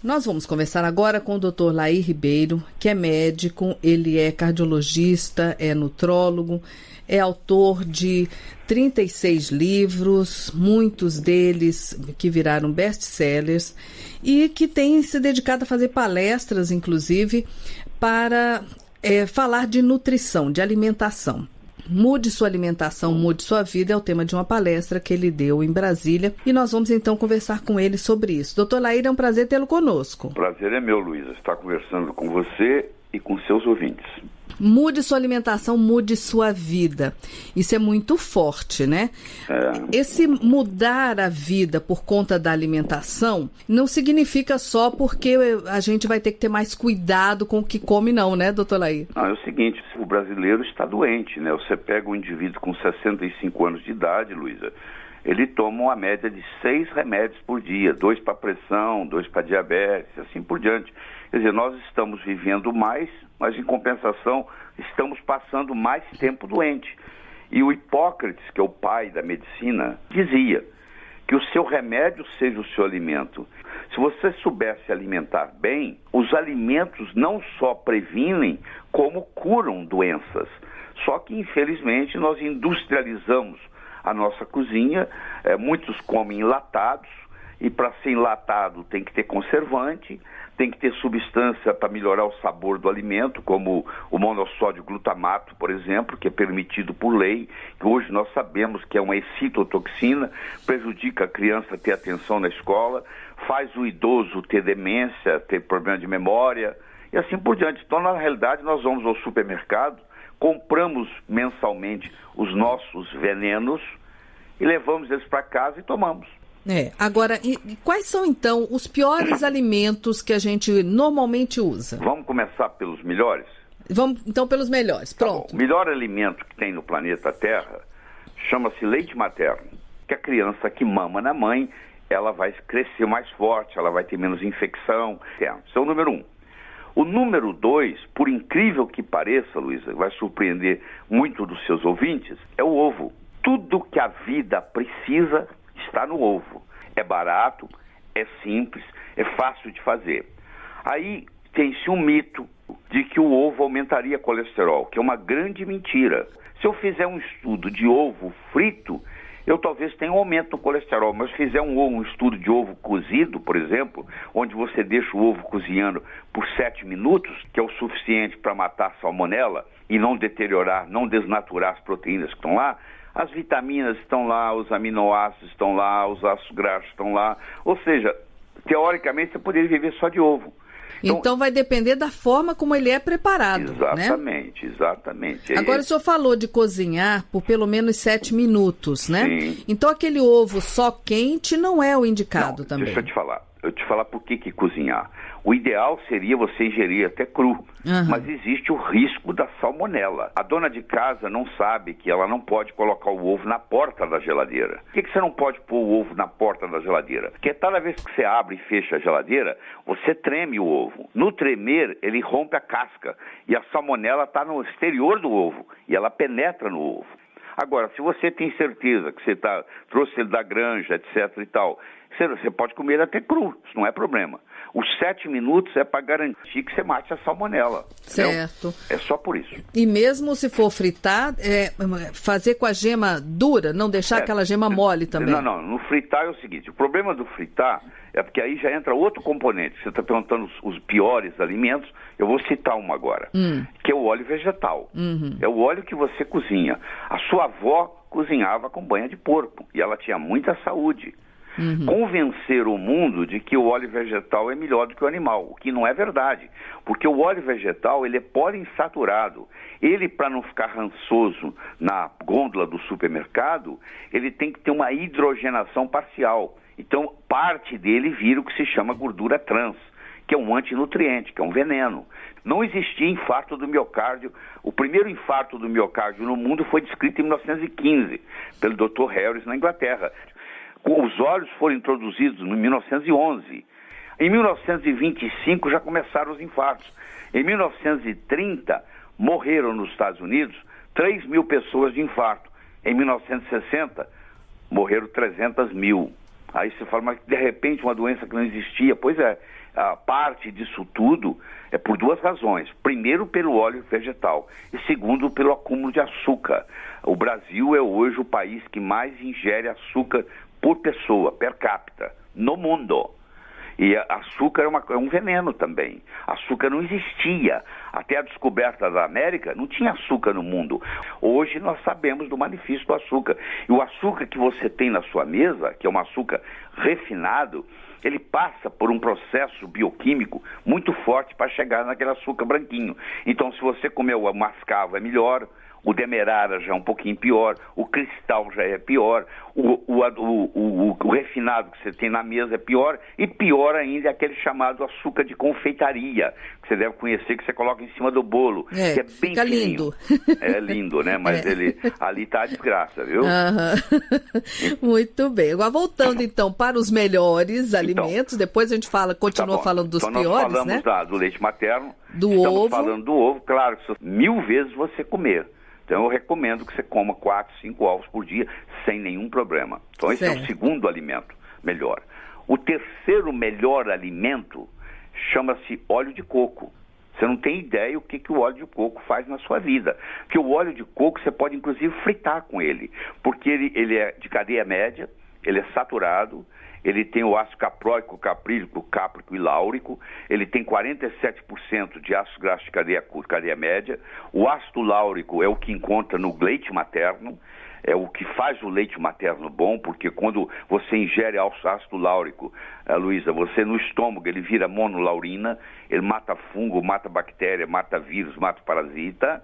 Nós vamos conversar agora com o Dr. Laí Ribeiro, que é médico, ele é cardiologista, é nutrólogo, é autor de 36 livros, muitos deles que viraram best-sellers, e que tem se dedicado a fazer palestras, inclusive, para falar de nutrição, de alimentação. Mude sua alimentação, mude sua vida é o tema de uma palestra que ele deu em Brasília e nós vamos então conversar com ele sobre isso. Doutor Laí, é um prazer tê-lo conosco. O prazer é meu, Luísa, estar conversando com você e com seus ouvintes. Mude sua alimentação, mude sua vida. Isso é muito forte, né? Esse mudar a vida por conta da alimentação não significa só porque a gente vai ter que ter mais cuidado com o que come, não, né, doutor Laí? Não, é o seguinte, o brasileiro está doente, né? Você pega um indivíduo com 65 anos de idade, Luísa, ele toma uma média de 6 remédios por dia, 2 para pressão, 2 para diabetes, assim por diante. Quer dizer, nós estamos vivendo mais, mas em compensação estamos passando mais tempo doente. E o Hipócrates, que é o pai da medicina, dizia que o seu remédio seja o seu alimento. Se você soubesse alimentar bem, os alimentos não só previnem, como curam doenças. Só que, infelizmente, nós industrializamos a nossa cozinha, muitos comem enlatados, e para ser enlatado tem que ter conservante, tem que ter substância para melhorar o sabor do alimento, como o monossódio glutamato, por exemplo, que é permitido por lei, que hoje nós sabemos que é uma excitotoxina, prejudica a criança a ter atenção na escola, faz o idoso ter demência, ter problema de memória, e assim por diante. Então, na realidade, nós vamos ao supermercado, compramos mensalmente os nossos venenos e levamos eles para casa e tomamos. Agora, e quais são então os piores alimentos que a gente normalmente usa? Vamos começar pelos melhores? Vamos então pelos melhores, pronto. O melhor alimento que tem no planeta Terra chama-se leite materno, que a criança que mama na mãe, ela vai crescer mais forte, ela vai ter menos infecção. Esse é o número 1. O número 2, por incrível que pareça, Luísa, vai surpreender muito dos seus ouvintes, é o ovo. Tudo que a vida precisa está no ovo. É barato, é simples, é fácil de fazer. Aí tem-se um mito de que o ovo aumentaria colesterol, que é uma grande mentira. Se eu fizer um estudo de ovo frito, eu talvez tenha um aumento no colesterol, mas se fizer um estudo de ovo cozido, por exemplo, onde você deixa o ovo cozinhando por 7 minutos, que é o suficiente para matar a salmonela e não deteriorar, não desnaturar as proteínas que estão lá, as vitaminas estão lá, os aminoácidos estão lá, os ácidos graxos estão lá. Ou seja, teoricamente você poderia viver só de ovo. Então vai depender da forma como ele é preparado, exatamente, né? Exatamente. Agora o senhor falou de cozinhar por pelo menos 7 minutos, né? Sim. Então aquele ovo só quente não é o indicado também. Deixa eu te falar por que cozinhar. O ideal seria você ingerir até cru, mas existe o risco da salmonela. A dona de casa não sabe que ela não pode colocar o ovo na porta da geladeira. Por que você não pode pôr o ovo na porta da geladeira? Porque toda vez que você abre e fecha a geladeira, você treme o ovo. No tremer, ele rompe a casca e a salmonela está no exterior do ovo e ela penetra no ovo. Agora, se você tem certeza que você trouxe ele da granja, etc e tal, você pode comer até cru, isso não é problema. Os 7 minutos é para garantir que você mate a salmonela. Certo. Entendeu? É só por isso. E mesmo se for fritar, fazer com a gema dura, não deixar aquela gema mole também. Não. No fritar é o seguinte, o problema do fritar é porque aí já entra outro componente. Você está perguntando os piores alimentos, eu vou citar um agora, que é o óleo vegetal. É o óleo que você cozinha. A sua avó cozinhava com banha de porco e ela tinha muita saúde. convencer o mundo de que o óleo vegetal é melhor do que o animal, o que não é verdade, porque o óleo vegetal ele é poliinsaturado. Ele, para não ficar rançoso na gôndola do supermercado, ele tem que ter uma hidrogenação parcial. Então, parte dele vira o que se chama gordura trans, que é um antinutriente, que é um veneno. Não existia infarto do miocárdio. O primeiro infarto do miocárdio no mundo foi descrito em 1915, pelo Dr. Harris, na Inglaterra. Os óleos foram introduzidos em 1911. Em 1925 já começaram os infartos. Em 1930, morreram nos Estados Unidos 3 mil pessoas de infarto. Em 1960, morreram 300 mil. Aí você fala, mas de repente uma doença que não existia. Pois é, a parte disso tudo é por duas razões. Primeiro, pelo óleo vegetal. E segundo, pelo acúmulo de açúcar. O Brasil é hoje o país que mais ingere açúcar por pessoa, per capita, no mundo. E açúcar é um veneno também. Açúcar não existia. Até a descoberta da América, não tinha açúcar no mundo. Hoje nós sabemos do malefício do açúcar. E o açúcar que você tem na sua mesa, que é um açúcar refinado, ele passa por um processo bioquímico muito forte para chegar naquele açúcar branquinho. Então, se você comer o mascavo é melhor, o demerara já é um pouquinho pior, o cristal já é pior, o refinado que você tem na mesa é pior, e pior ainda é aquele chamado açúcar de confeitaria, que você deve conhecer, que você coloca em cima do bolo, que é bem fica fininho. Lindo. É lindo, né? Mas ele ali tá a desgraça, viu? Muito bem. Agora, voltando então para os melhores alimentos, depois a gente continua falando dos então piores, nós falamos, né? Do leite materno, do estamos ovo. falando do ovo, claro, que 1000 vezes você comer. Então eu recomendo que você coma 4, 5 ovos por dia sem nenhum problema. Então esse é o segundo alimento melhor. O terceiro melhor alimento chama-se óleo de coco. Você não tem ideia o que o óleo de coco faz na sua vida. Porque o óleo de coco você pode inclusive fritar com ele. Porque ele é de cadeia média, ele é saturado, ele tem o ácido capróico, caprílico, cáprico e láurico, ele tem 47% de ácido graxo de cadeia média. O ácido láurico é o que encontra no leite materno, é o que faz o leite materno bom, porque quando você ingere ácido láurico, Luísa, você no estômago ele vira monolaurina, ele mata fungo, mata bactéria, mata vírus, mata parasita.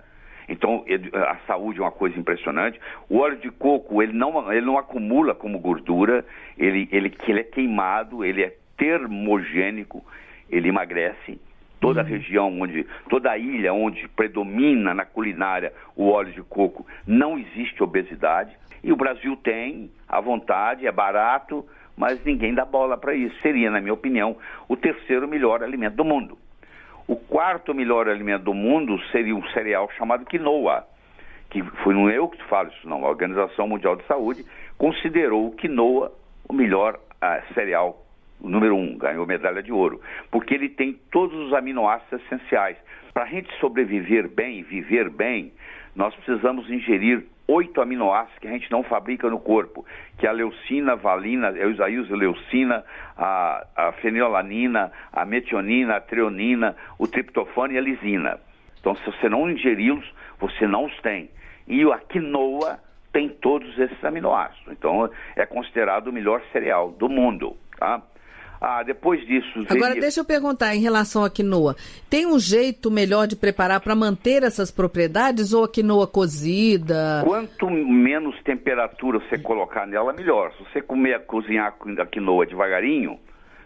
Então, a saúde é uma coisa impressionante. O óleo de coco, ele não acumula como gordura, ele é queimado, ele é termogênico, ele emagrece. Toda a região, toda a ilha onde predomina na culinária o óleo de coco, não existe obesidade. E o Brasil tem, à vontade, é barato, mas ninguém dá bola para isso. Seria, na minha opinião, o terceiro melhor alimento do mundo. O quarto melhor alimento do mundo seria um cereal chamado quinoa, que não é eu que falo isso não, a Organização Mundial de Saúde considerou o quinoa o melhor cereal, o número 1, ganhou medalha de ouro, porque ele tem todos os aminoácidos essenciais. Para a gente sobreviver bem, viver bem, nós precisamos ingerir 8 aminoácidos que a gente não fabrica no corpo, que é a leucina, a valina, a isoleucina, a fenilalanina, a metionina, a treonina, o triptofano e a lisina. Então, se você não ingeri-los, você não os tem. E a quinoa tem todos esses aminoácidos. Então, é considerado o melhor cereal do mundo, tá? Depois disso... Agora, deixa eu perguntar em relação à quinoa. Tem um jeito melhor de preparar para manter essas propriedades ou a quinoa cozida? Quanto menos temperatura você colocar nela, melhor. Se você cozinhar a quinoa devagarinho,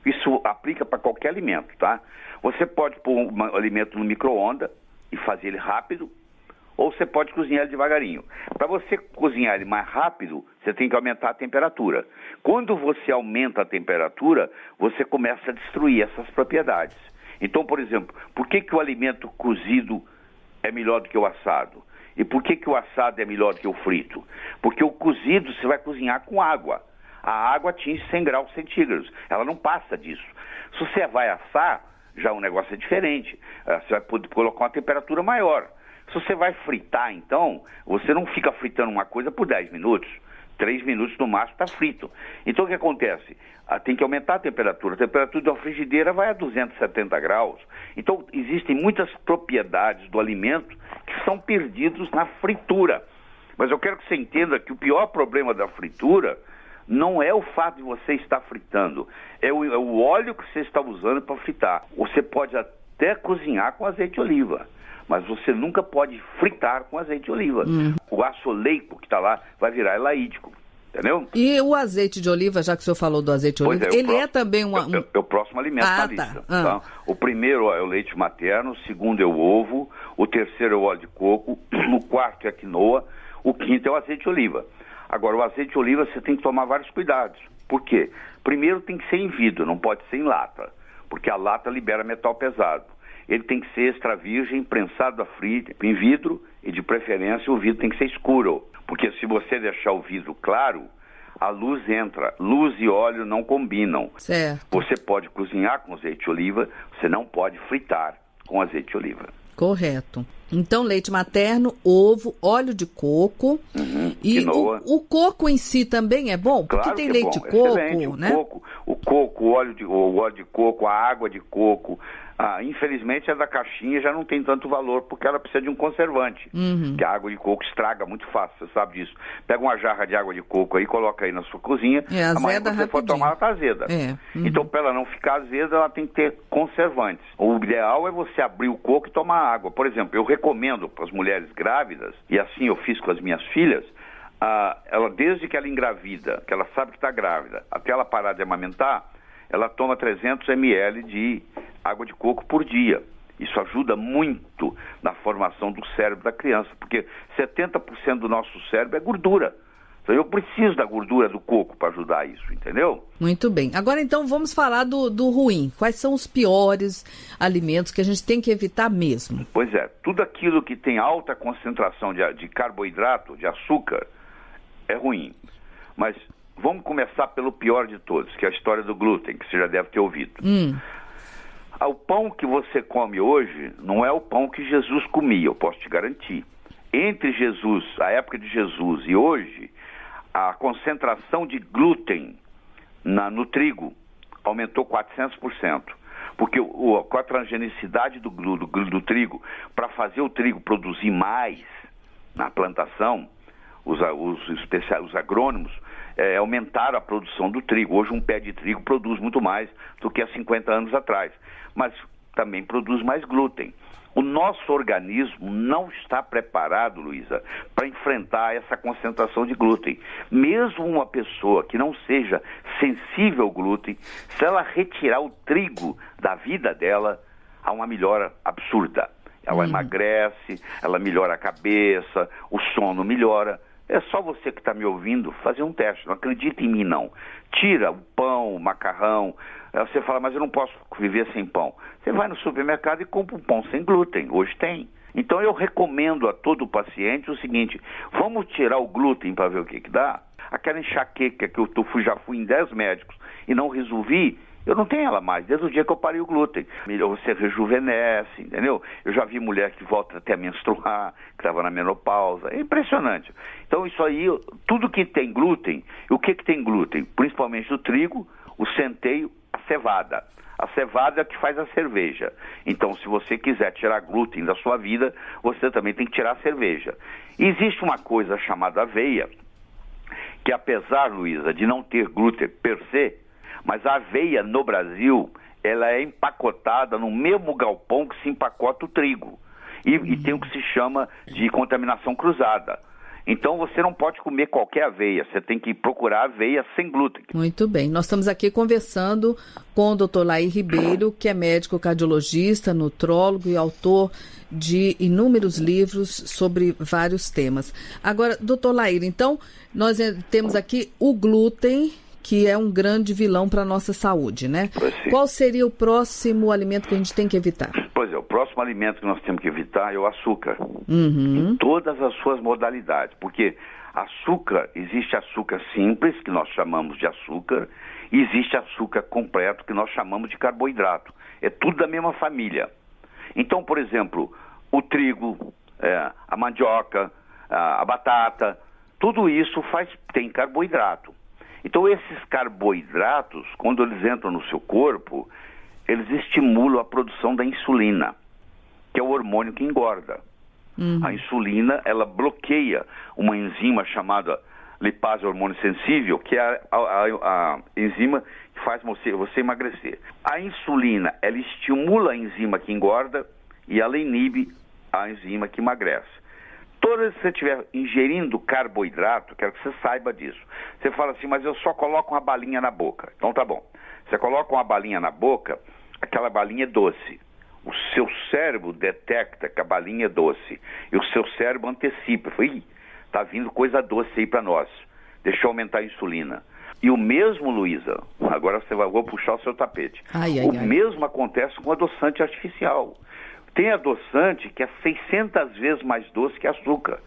isso aplica para qualquer alimento, tá? Você pode pôr um alimento no micro-ondas e fazer ele rápido, ou você pode cozinhar ele devagarinho. Para você cozinhar ele mais rápido, você tem que aumentar a temperatura. Quando você aumenta a temperatura, você começa a destruir essas propriedades. Então, por exemplo, por que o alimento cozido é melhor do que o assado? E por que o assado é melhor do que o frito? Porque o cozido você vai cozinhar com água. A água atinge 100 graus centígrados. Ela não passa disso. Se você vai assar, já o negócio é diferente. Você vai poder colocar uma temperatura maior. Se você vai fritar, então, você não fica fritando uma coisa por 10 minutos. 3 minutos no máximo está frito. Então, o que acontece? Tem que aumentar a temperatura. A temperatura de uma frigideira vai a 270 graus. Então, existem muitas propriedades do alimento que são perdidos na fritura. Mas eu quero que você entenda que o pior problema da fritura não é o fato de você estar fritando, é o óleo que você está usando para fritar. Você pode até cozinhar com azeite de oliva, mas você nunca pode fritar com azeite de oliva. O ácido oleico que está lá vai virar elaídico, entendeu? E o azeite de oliva, já que o senhor falou do azeite de oliva, ele é também É o próximo alimento na lista. Tá? O primeiro é o leite materno, o segundo é o ovo, o terceiro é o óleo de coco, o quarto é a quinoa, o quinto é o azeite de oliva. Agora, o azeite de oliva você tem que tomar vários cuidados. Por quê? Primeiro tem que ser em vidro, não pode ser em lata, porque a lata libera metal pesado. Ele tem que ser extra virgem, prensado a frio, em vidro, e de preferência o vidro tem que ser escuro, porque se você deixar o vidro claro, a luz entra. Luz e óleo não combinam. Certo. Você pode cozinhar com azeite de oliva, você não pode fritar com azeite de oliva. Correto. Então, leite materno, ovo, óleo de coco e o coco em si também é bom? Porque claro tem que leite de coco, né? O coco, o óleo de coco, a água de coco. Infelizmente, a da caixinha já não tem tanto valor, porque ela precisa de um conservante. Que a água de coco estraga muito fácil, você sabe disso. Pega uma jarra de água de coco aí, coloca aí na sua cozinha. Amanhã você rapidinho. for tomar, ela tá azeda. Então, para ela não ficar azeda, ela tem que ter conservantes. O ideal é você abrir o coco e tomar água. Por exemplo, eu recomendo para as mulheres grávidas, e assim eu fiz com as minhas filhas, ela, desde que ela engravida, que ela sabe que está grávida, até ela parar de amamentar, ela toma 300 ml de água de coco por dia. Isso ajuda muito na formação do cérebro da criança, porque 70% do nosso cérebro é gordura. Então eu preciso da gordura do coco para ajudar isso, entendeu? Muito bem. Agora então vamos falar do ruim. Quais são os piores alimentos que a gente tem que evitar mesmo? Pois é, tudo aquilo que tem alta concentração de carboidrato, de açúcar, é ruim. Mas vamos começar pelo pior de todos, que é a história do glúten, que você já deve ter ouvido. O pão que você come hoje não é o pão que Jesus comia, eu posso te garantir. Entre Jesus, a época de Jesus e hoje, a concentração de glúten no trigo aumentou 400%. Porque com a transgenicidade do trigo, para fazer o trigo produzir mais na plantação, os agrônomos aumentaram a produção do trigo. Hoje um pé de trigo produz muito mais do que há 50 anos atrás, mas também produz mais glúten. O nosso organismo não está preparado, Luísa, para enfrentar essa concentração de glúten. Mesmo uma pessoa que não seja sensível ao glúten, se ela retirar o trigo da vida dela, há uma melhora absurda. Ela emagrece, ela melhora a cabeça, o sono melhora. É só você que está me ouvindo fazer um teste. Não acredita em mim, não. Tira o pão, o macarrão. Você fala, mas eu não posso viver sem pão. Você vai no supermercado e compra um pão sem glúten. Hoje tem. Então eu recomendo a todo paciente o seguinte: vamos tirar o glúten para ver o que dá. Aquela enxaqueca que eu já fui em 10 médicos e não resolvi, eu não tenho ela mais, desde o dia que eu parei o glúten. Melhor, você rejuvenesce, entendeu? Eu já vi mulher que volta até a menstruar, que estava na menopausa. É impressionante. Então isso aí, tudo que tem glúten, o que tem glúten? Principalmente o trigo, o centeio, a cevada. A cevada é a que faz a cerveja. Então, se você quiser tirar glúten da sua vida, você também tem que tirar a cerveja. E existe uma coisa chamada aveia, que apesar, Luísa, de não ter glúten per se, mas a aveia no Brasil, ela é empacotada no mesmo galpão que se empacota o trigo. E tem o que se chama de contaminação cruzada. Então você não pode comer qualquer aveia, você tem que procurar aveia sem glúten. Muito bem, nós estamos aqui conversando com o Dr. Laí Ribeiro, que é médico cardiologista, nutrólogo e autor de inúmeros livros sobre vários temas. Agora, Dr. Laí, então, nós temos aqui o glúten, que é um grande vilão para a nossa saúde, né? Qual seria o próximo alimento que a gente tem que evitar? Pois é, o próximo alimento que nós temos que evitar é o açúcar, em todas as suas modalidades, porque açúcar, existe açúcar simples, que nós chamamos de açúcar, e existe açúcar completo, que nós chamamos de carboidrato. É tudo da mesma família. Então, por exemplo, o trigo, a mandioca, a batata, tudo isso tem carboidrato. Então, esses carboidratos, quando eles entram no seu corpo, eles estimulam a produção da insulina, que é o hormônio que engorda. A insulina, ela bloqueia uma enzima chamada lipase hormônio sensível, que é a enzima que faz você emagrecer. A insulina, ela estimula a enzima que engorda e ela inibe a enzima que emagrece. Toda vez que você estiver ingerindo carboidrato, quero que você saiba disso. Você fala assim, mas eu só coloco uma balinha na boca. Então tá bom. Você coloca uma balinha na boca, aquela balinha é doce. O seu cérebro detecta que a balinha é doce. E o seu cérebro antecipa. Ih, tá vindo coisa doce aí para nós. Deixa eu aumentar a insulina. E o mesmo, Luísa, agora vou puxar o seu tapete. O mesmo acontece com adoçante artificial. Tem adoçante que é 600 vezes mais doce que açúcar.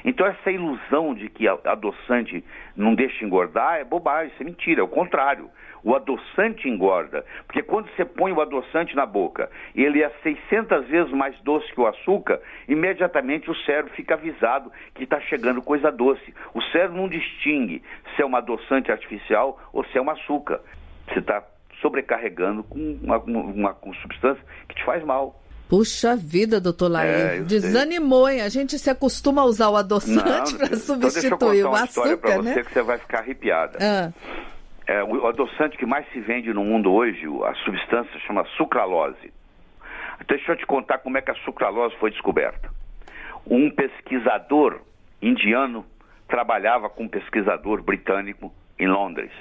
Então essa ilusão de que adoçante não deixa engordar é bobagem, isso é mentira, é o contrário. O adoçante engorda, porque quando você põe o adoçante na boca e ele é 600 vezes mais doce que o açúcar, imediatamente o cérebro fica avisado que está chegando coisa doce. O cérebro não distingue se é um adoçante artificial ou se é um açúcar. Você está sobrecarregando com uma substância que te faz mal. Puxa vida, doutor Laí, desanimou, hein? A gente se acostuma a usar o adoçante para substituir o açúcar, né? Deixa eu contar uma história para você que você vai ficar arrepiada. O adoçante que mais se vende no mundo hoje, a substância chama sucralose. Deixa eu te contar como é que a sucralose foi descoberta. Um pesquisador indiano trabalhava com um pesquisador britânico em Londres,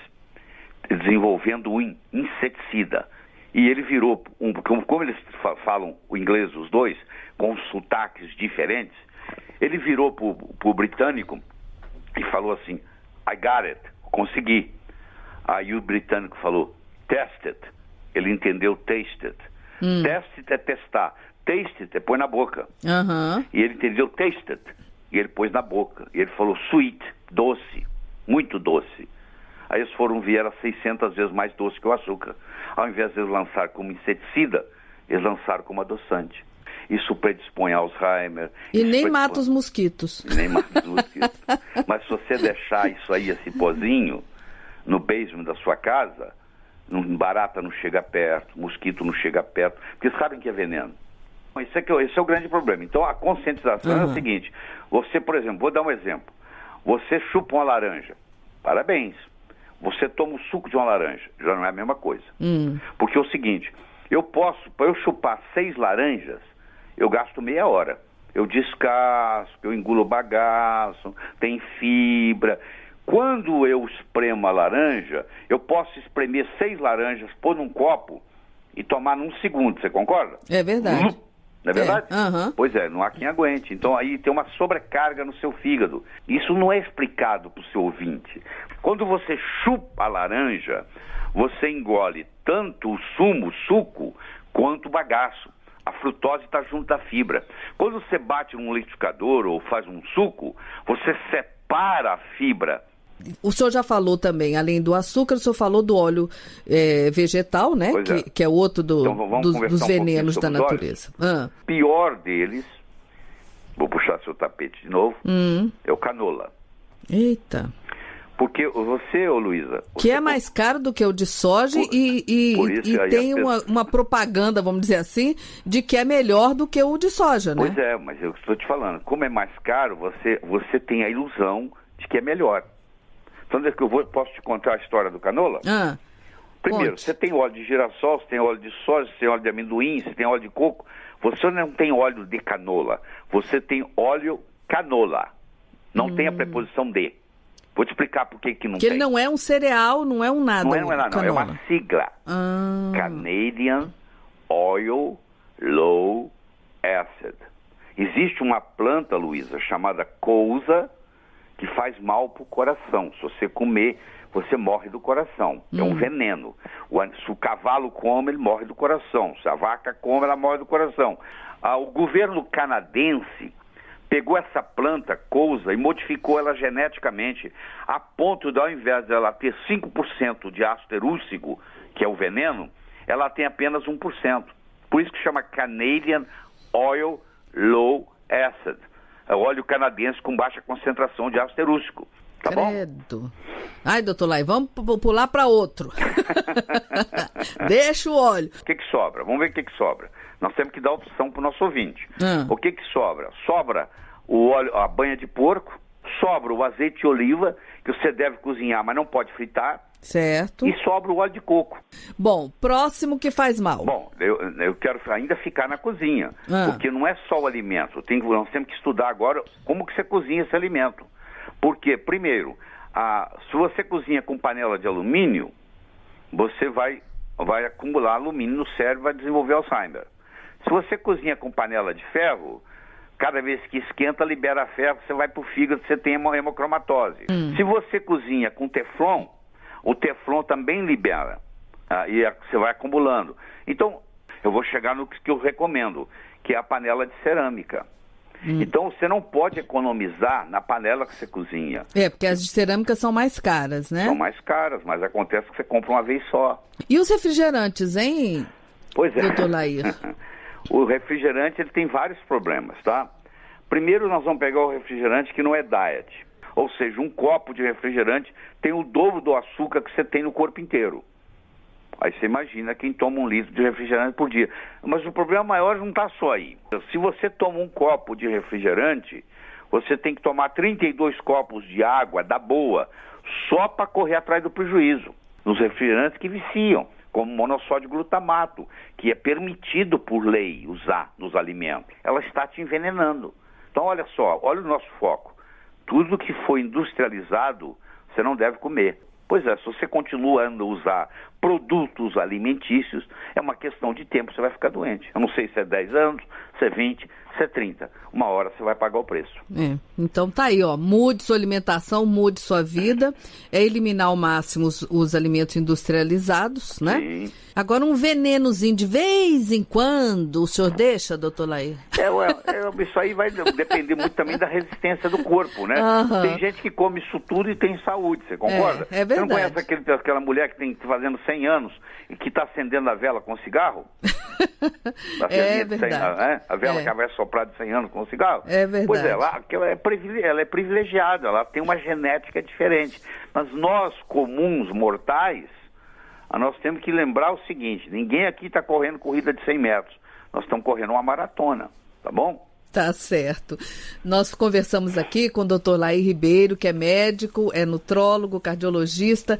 desenvolvendo um inseticida. E ele virou, como eles falam o inglês os dois, com sotaques diferentes, ele virou pro britânico e falou assim, I got it, consegui. Aí o britânico falou, test it. Ele entendeu taste it. Test it é testar. Taste it é pôr na boca. E ele entendeu taste it. E ele pôs na boca. E ele falou sweet, doce, muito doce. Aí eles vieram 600 vezes mais doce que o açúcar. Ao invés de eles lançar como inseticida, eles lançaram como adoçante. Isso predispõe a Alzheimer. E nem mata os mosquitos. Nem mata os mosquitos. Mas se você deixar isso aí, esse pozinho, no basement da sua casa, barata não chega perto, mosquito não chega perto, porque sabem que é veneno. Esse é o grande problema. Então a conscientização é o seguinte, você, por exemplo, vou dar um exemplo. Você chupa uma laranja, parabéns. Você toma o suco de uma laranja, já não é a mesma coisa. Porque é o seguinte, para eu chupar 6 laranjas, eu gasto meia hora. Eu descasco, eu engulo o bagaço, tem fibra. Quando eu espremo a laranja, eu posso espremer 6 laranjas, pôr num copo e tomar num segundo, você concorda? É verdade. Não é verdade? Pois é, não há quem aguente. Então aí tem uma sobrecarga no seu fígado. Isso não é explicado para o seu ouvinte. Quando você chupa a laranja, você engole tanto o suco, quanto o bagaço. A frutose está junto da fibra. Quando você bate num liquidificador ou faz um suco, você separa a fibra. O senhor já falou também, além do açúcar, o senhor falou do óleo vegetal, né? Que é outro dos venenos da natureza. Pior deles, vou puxar seu tapete de novo, é o canola. Eita. Porque você, Luísa... Que é mais caro do que o de soja e tem uma propaganda, vamos dizer assim, de que é melhor do que o de soja, né? Pois é, mas eu estou te falando, como é mais caro, você tem a ilusão de que é melhor. Então, posso te contar a história do canola? Primeiro, conte. Você tem óleo de girassol, você tem óleo de soja, você tem óleo de amendoim, você tem óleo de coco. Você não tem óleo de canola, você tem óleo canola. Não tem a preposição de. Vou te explicar por que não tem. Porque ele não é um cereal, não é um nada. Não é nada, não. É uma sigla. Canadian Oil Low Acid. Existe uma planta, Luísa, chamada cousa, que faz mal para o coração. Se você comer, você morre do coração. É um veneno. Se o cavalo come, ele morre do coração. Se a vaca come, ela morre do coração. O governo canadense pegou essa planta, cousa, e modificou ela geneticamente, a ponto de, ao invés dela ter 5% de ácido terúcico, que é o veneno, ela tem apenas 1%. Por isso que chama Canadian Oil Low Acid. É óleo canadense com baixa concentração de ácido terúcico. Tá Credo. Bom? Ai, doutor Laí, vamos pular para outro. Deixa o óleo. O que sobra? Vamos ver o que sobra. Nós temos que dar opção para o nosso ouvinte. O que sobra? Sobra o óleo, a banha de porco, sobra o azeite de oliva, que você deve cozinhar, mas não pode fritar. Certo. E sobra o óleo de coco. Bom, próximo que faz mal. Bom, eu quero ainda ficar na cozinha, porque não é só o alimento. Nós temos que estudar agora como que você cozinha esse alimento. Porque, primeiro, se você cozinha com panela de alumínio, você vai acumular alumínio no cérebro e vai desenvolver Alzheimer. Se você cozinha com panela de ferro, cada vez que esquenta, libera ferro, você vai para o fígado, você tem hemocromatose. Se você cozinha com teflon, o teflon também libera, e você vai acumulando. Então, eu vou chegar no que eu recomendo, que é a panela de cerâmica. Então, você não pode economizar na panela que você cozinha. Porque as de cerâmica são mais caras, né? São mais caras, mas acontece que você compra uma vez só. E os refrigerantes, hein, pois é, doutor Lair? O refrigerante, ele tem vários problemas, tá? Primeiro, nós vamos pegar o refrigerante que não é diet. Ou seja, um copo de refrigerante tem o dobro do açúcar que você tem no corpo inteiro. Aí você imagina quem toma 1 litro de refrigerante por dia. Mas o problema maior não está só aí. Se você toma um copo de refrigerante, você tem que tomar 32 copos de água da boa, só para correr atrás do prejuízo. Nos refrigerantes que viciam, como monossódio glutamato, que é permitido por lei usar nos alimentos. Ela está te envenenando. Então, olha só, olha o nosso foco. Tudo que foi industrializado, você não deve comer. Pois é, se você continua a usar produtos alimentícios, é uma questão de tempo, você vai ficar doente. Eu não sei se é 10 anos, se é 20, se é 30. Uma hora você vai pagar o preço. Então tá aí, ó. Mude sua alimentação, mude sua vida. É eliminar ao máximo os alimentos industrializados, né? Sim. Agora, um venenozinho de vez em quando, o senhor deixa, doutor Lair? Isso aí vai depender muito também da resistência do corpo, né? Tem gente que come isso tudo e tem saúde, você concorda? É verdade. Você não conhece aquela mulher que tem fazendo 100 anos e que está acendendo a vela com cigarro? É verdade. A vela que ela vai soprar de 100 anos com cigarro? É verdade. Pois é, ela é privilegiada, ela tem uma genética diferente. Mas nós, comuns mortais, nós temos que lembrar o seguinte: ninguém aqui está correndo corrida de 100 metros. Nós estamos correndo uma maratona, tá bom? Tá certo. Nós conversamos aqui com o doutor Lair Ribeiro, que é médico, é nutrólogo, cardiologista.